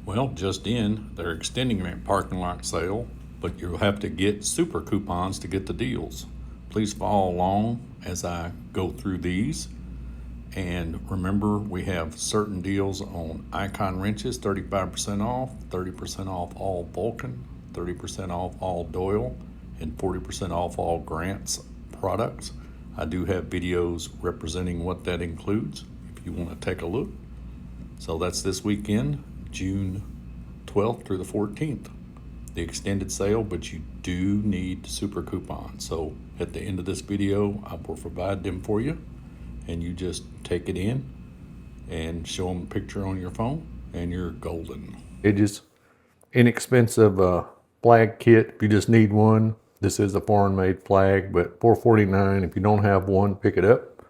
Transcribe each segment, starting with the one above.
Well, just in, they're extending their parking lot sale, but you'll have to get super coupons to get the deals. Please follow along as I go through these. And remember, we have certain deals on Icon wrenches, 35% off, 30% off all Vulcan, 30% off all Doyle, and 40% off all Grant's products. I do have videos representing what that includes if you want to take a look. So that's this weekend, June 12th through the 14th. The extended sale, but you do need super coupons. So at the end of this video, I will provide them for you, and you just take it in and show them a picture on your phone, and you're golden. It is inexpensive flag kit if you just need one. This is a foreign made flag, but $4.49. If you don't have one, pick it up.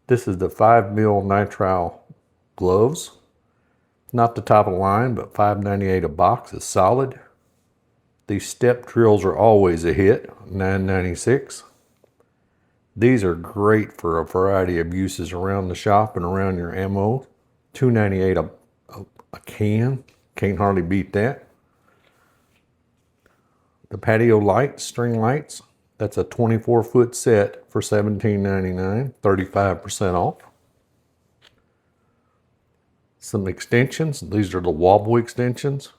This is the 5mm nitrile gloves. Not the top of the line, but $5.98 a box is solid. These step drills are always a hit, $9.96. These are great for a variety of uses around the shop and around your ammo. $2.98 a can. Can't hardly beat that. The patio lights, string lights, that's a 24-foot set for $17.99, 35% off. Some extensions. These are the wobble extensions,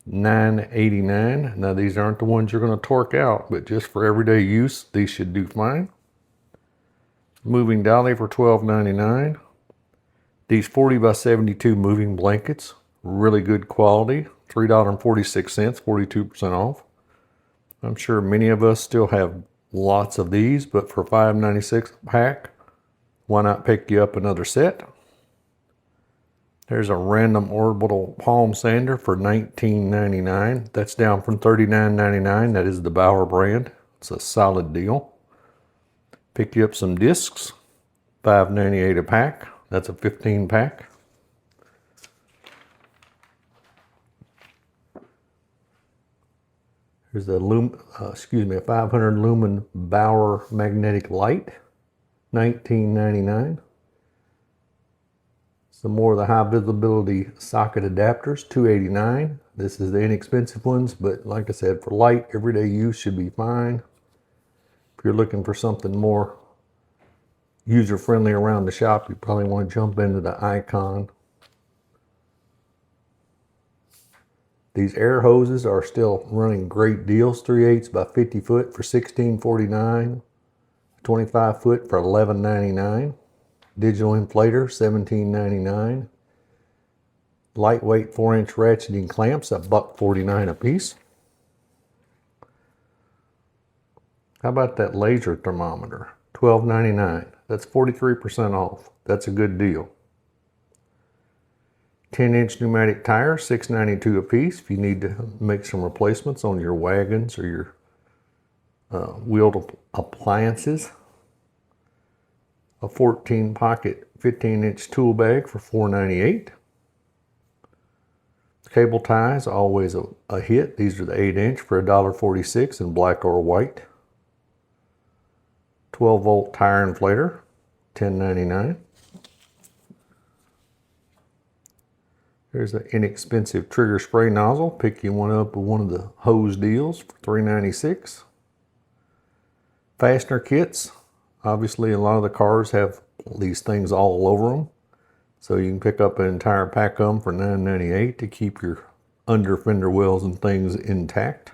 $9.89. Now these aren't the ones you're going to torque out, but just for everyday use, these should do fine. Moving dolly for $12.99. These 40x72 moving blankets, really good quality, $3.46, 42% off. I'm sure many of us still have lots of these, but for $5.96 a pack, why not pick you up another set? There's a random orbital palm sander for $19.99. That's down from $39.99. That is the Bauer brand. It's a solid deal. Pick you up some discs, $5.98 a pack. That's a 15 pack. Here's a 500 lumen Bauer magnetic light, $19.99. Some more of the high visibility socket adapters, $2.89. This is the inexpensive ones, but like I said, for light everyday use should be fine. If you're looking for something more user-friendly around the shop, you probably want to jump into the Icon. These air hoses are still running great deals. 3/8 by 50 foot for $16.49. 25 foot for $11.99. Digital inflator, $17.99. Lightweight 4-inch ratcheting clamps, $1.49 a piece. How about that laser thermometer? $12.99. That's 43% off. That's a good deal. 10-inch pneumatic tires, $6.92 a piece. If you need to make some replacements on your wagons or your wheeled appliances. A 14-pocket 15-inch tool bag for $4.98. Cable ties, always a hit. These are the 8-inch for $1.46 in black or white. 12-volt tire inflator, $10.99. There's an inexpensive trigger spray nozzle. Pick you one up with one of the hose deals for $3.96. Fastener kits. Obviously, a lot of the cars have these things all over them. So you can pick up an entire pack of them for $9.98 to keep your under fender wells and things intact.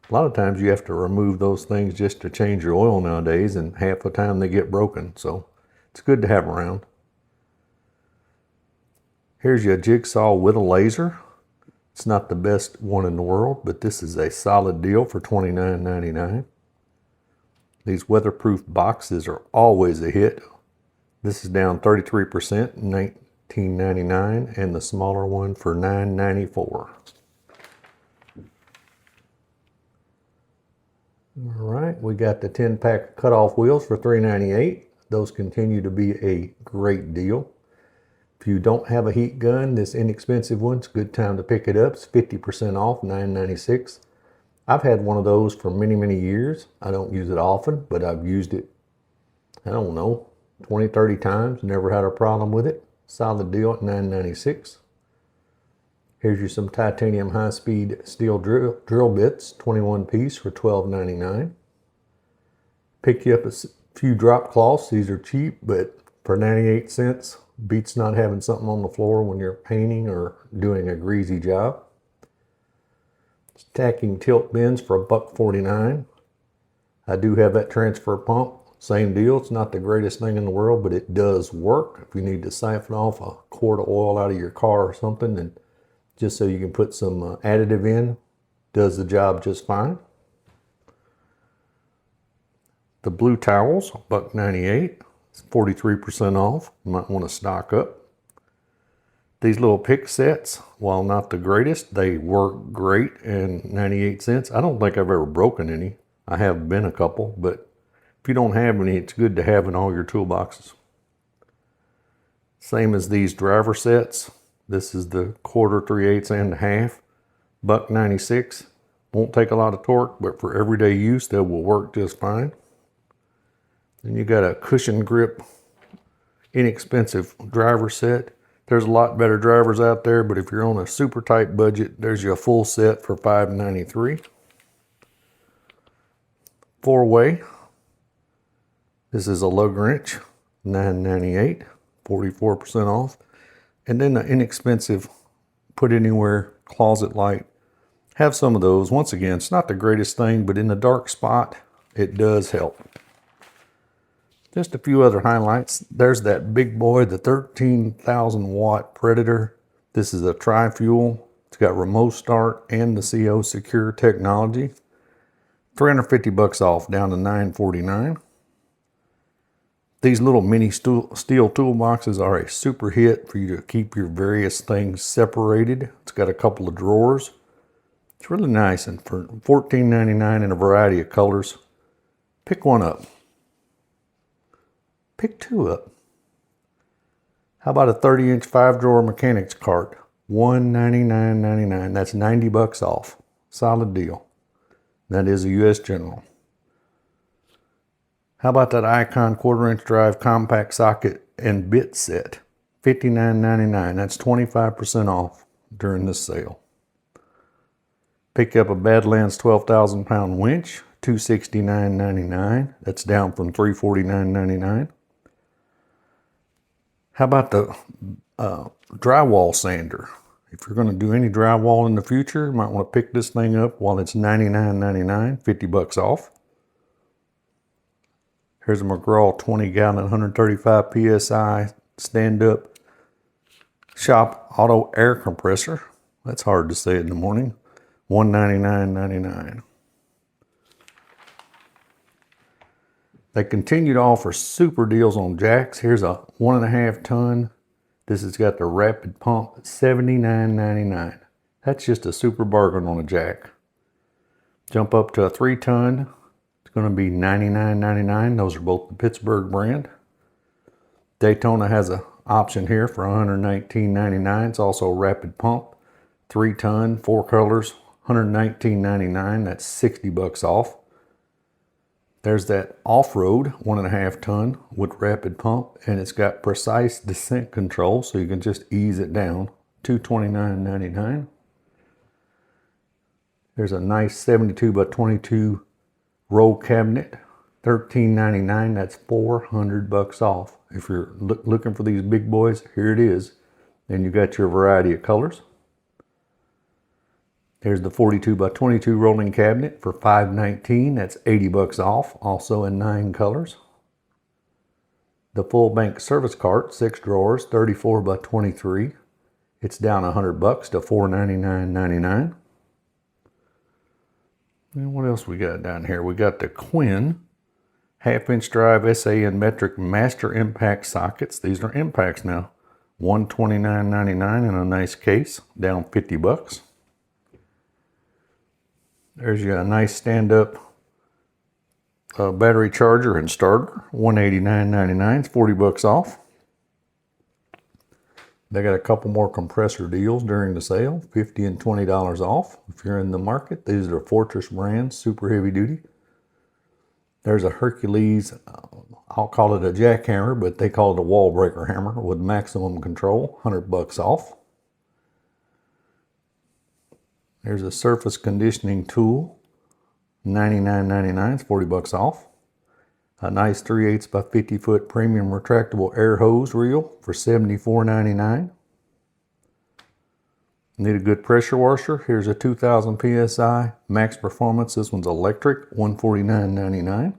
A lot of times you have to remove those things just to change your oil nowadays, and half the time they get broken. So it's good to have around. Here's your jigsaw with a laser. It's not the best one in the world, but this is a solid deal for $29.99. These weatherproof boxes are always a hit. This is down 33%, $19.99, and the smaller one for $9.94. All right, we got the 10-pack cutoff wheels for $3.98. Those continue to be a great deal. If you don't have a heat gun, this inexpensive one's a good time to pick it up. It's 50% off, $9.96. I've had one of those for many, many years. I don't use it often, but I've used it, I don't know, 20, 30 times. Never had a problem with it. Solid deal at $9.96. Here's your some titanium high-speed steel drill bits, 21 piece for $12.99. Pick you up a few drop cloths. These are cheap, but for 98 cents, beats not having something on the floor when you're painting or doing a greasy job. Tacking tilt bins for $1.49. I do have that transfer pump. Same deal. It's not the greatest thing in the world, but it does work. If you need to siphon off a quart of oil out of your car or something, and just so you can put some additive in, does the job just fine. The blue towels, $1.98. It's 43% off. You might want to stock up. These little pick sets, while not the greatest, they work great, and 98 cents. I don't think I've ever broken any. I have been a couple, but if you don't have any, it's good to have in all your toolboxes. Same as these driver sets. This is the quarter, 3/8, and a half. $1.96. Won't take a lot of torque, but for everyday use, they will work just fine. Then you got a cushion grip, inexpensive driver set. There's a lot better drivers out there, but if you're on a super tight budget, there's your full set for $5.93. 4-way. This is a lug wrench, $9.98, 44% off. And then the inexpensive put anywhere closet light. Have some of those. Once again, it's not the greatest thing, but in the dark spot, it does help. Just a few other highlights. There's that big boy, the 13,000 watt Predator. This is a tri-fuel. It's got remote start and the CO secure technology. $350 off, down to $949. These little mini steel toolboxes are a super hit for you to keep your various things separated. It's got a couple of drawers. It's really nice, and for $14.99 in a variety of colors. Pick one up. Pick two up. How about a 30-inch 5-drawer mechanics cart? $199.99. That's $90 off. Solid deal. That is a US General. How about that Icon 1/4-inch drive compact socket and bit set? $59.99. That's 25% off during this sale. Pick up a Badlands 12,000 pound winch, $269.99. That's down from $349.99. How about the drywall sander? If you're going to do any drywall in the future, you might want to pick this thing up while it's $99.99, $50 off. Here's a McGraw 20-gallon, 135 PSI stand-up shop auto air compressor. That's hard to say in the morning. $199.99. They continue to offer super deals on jacks. Here's a 1.5 ton. This has got the rapid pump, $79.99. That's just a super bargain on a jack. Jump up to a 3 ton. It's going to be $99.99. Those are both the Pittsburgh brand. Daytona has an option here for $119.99. It's also a rapid pump, 3 ton, 4 colors, $119.99. That's $60 off. There's that off-road 1.5 ton with rapid pump, and it's got precise descent control, so you can just ease it down. $229.99. There's a nice 72 by 22 roll cabinet, $13.99. That's $400 off. If you're looking for these big boys, here it is. And you got your variety of colors. There's the 42 by 22 rolling cabinet for $519. That's $80 off, also in 9 colors. The full bank service cart, 6 drawers, 34 by 23. It's down $100 to $499.99. And what else we got down here? We got the Quinn 1/2-inch drive SAN metric master impact sockets. These are impacts now. $129.99 in a nice case, down $50. There's your nice stand-up battery charger and starter, $189.99. It's $40 off. They got a couple more compressor deals during the sale, $50 and $20 off. If you're in the market, these are Fortress brand, super heavy duty. There's a Hercules, I'll call it a jackhammer, but they call it a wall breaker hammer with maximum control, $100 off. There's a surface conditioning tool, $99.99, it's 40 bucks off. A nice 3/8 by 50 foot premium retractable air hose reel for $74.99. Need a good pressure washer. Here's a 2000 PSI max performance. This one's electric, $149.99.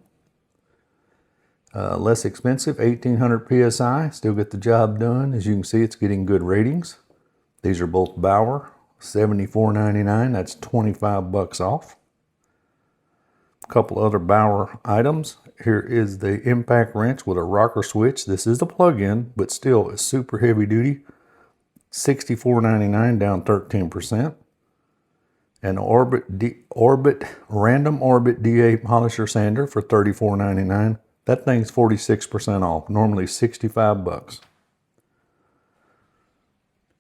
Less expensive, 1800 PSI. Still get the job done. As you can see, it's getting good ratings. These are both Bauer, $74.99. That's 25 bucks off. A couple other Bauer items. Here is the impact wrench with a rocker switch. This is a plug-in, but still it's super heavy duty. $64.99, down 13%. An Random Orbit DA polisher sander for $34.99. That thing's 46% off, normally 65 bucks.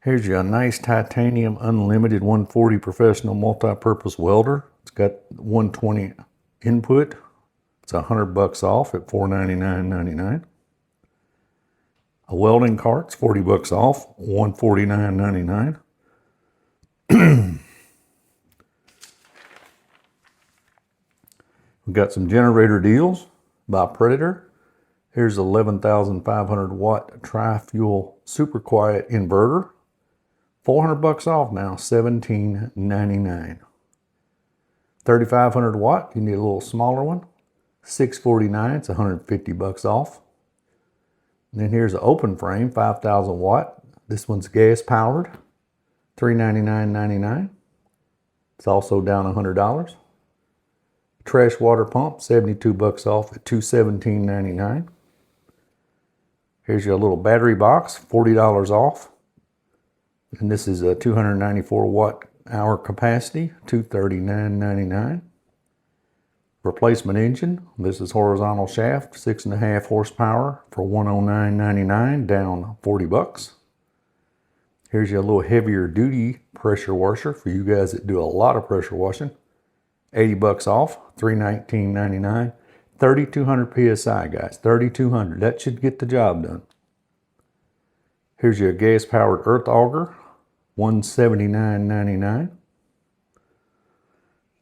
Here's your nice titanium unlimited 140 professional multi-purpose welder. It's got 120 input. It's 100 bucks off at $499.99. A welding cart's 40 bucks off, $149.99. We've got some generator deals by Predator. Here's 11,500 watt tri-fuel super quiet inverter. 400 bucks off now, $17.99. 3,500 watt, you need a little smaller one. $649, it's 150 bucks off. And then here's an open frame, 5,000 watt. This one's gas powered, $399.99. It's also down $100. Trash water pump, 72 bucks off at $217.99. Here's your little battery box, $40 off. And this is a 294 watt hour capacity, $239.99. Replacement engine. This is horizontal shaft, 6.5 horsepower for $109.99, down 40 bucks. Here's your little heavier duty pressure washer for you guys that do a lot of pressure washing. 80 bucks off, $319.99. 3,200 PSI, guys, 3,200. That should get the job done. Here's your gas powered earth auger, $179.99.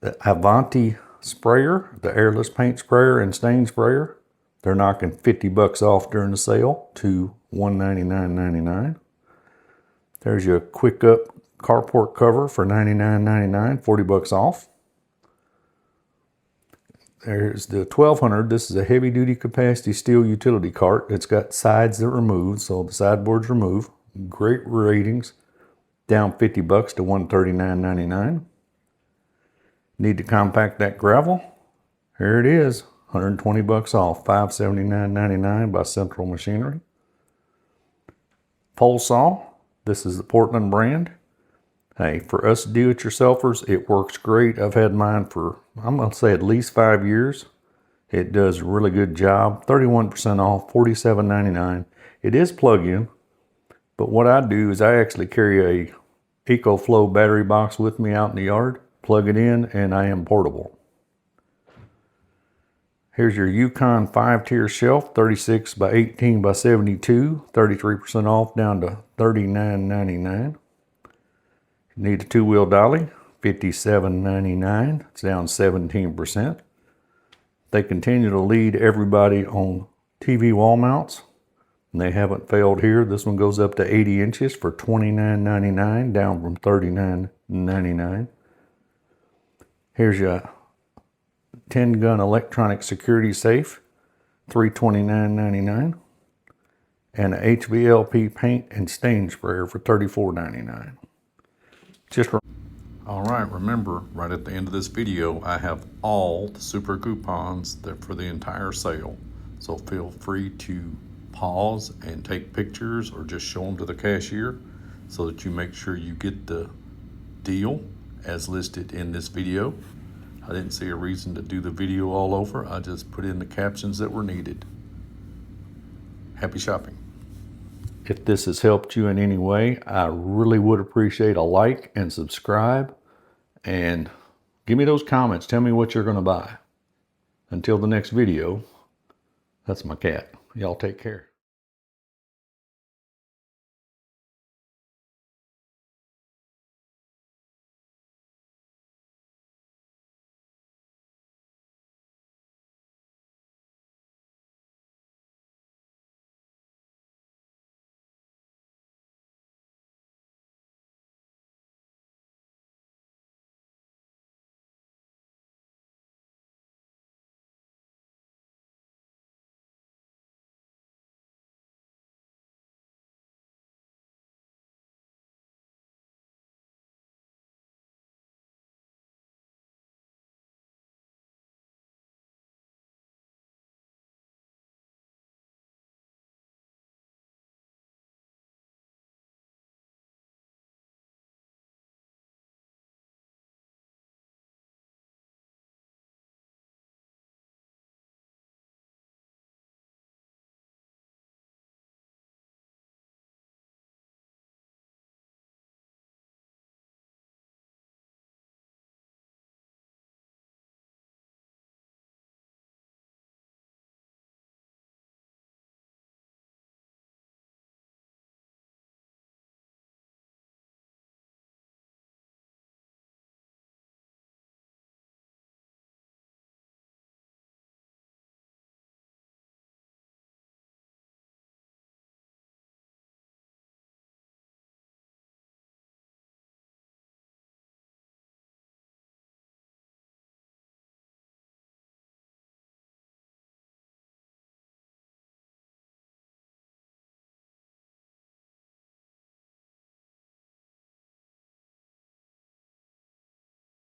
The Avanti sprayer, the airless paint sprayer and stain sprayer, they're knocking 50 bucks off during the sale to $199.99. There's your quick up carport cover for $99.99, 40 bucks off. There's the 1200. This is a heavy duty capacity steel utility cart. It's got sides that remove, so the sideboards remove. Great ratings. Down 50 bucks to $139.99. Need to compact that gravel? Here it is, 120 bucks off, $579.99 by Central Machinery. Pole saw, this is the Portland brand. Hey, for us do-it-yourselfers, it works great. I've had mine for, I'm gonna say at least 5 years. It does a really good job, 31% off, $47.99. It is plug-in, but what I do is I actually carry a EcoFlow battery box with me out in the yard. Plug it in, and I am portable. Here's your Yukon 5-tier shelf, 36 by 18 by 72, 33% off, down to $39.99. Need a 2-wheel dolly, $57.99. It's down 17%. They continue to lead everybody on TV wall mounts, and they haven't failed here. This one goes up to 80 inches for $29.99, down from $39.99. Here's your 10-gun electronic security safe, $329.99. And a HVLP paint and stain sprayer for $34.99. All right, remember, right at the end of this video, I have all the super coupons for the entire sale. So feel free to pause and take pictures or just show them to the cashier so that you make sure you get the deal as listed in this video. I didn't see a reason to do the video all over. I just put in the captions that were needed. Happy shopping. If this has helped you in any way, I really would appreciate a like and subscribe. And give me those comments. Tell me what you're going to buy. Until the next video, that's my cat. Y'all take care.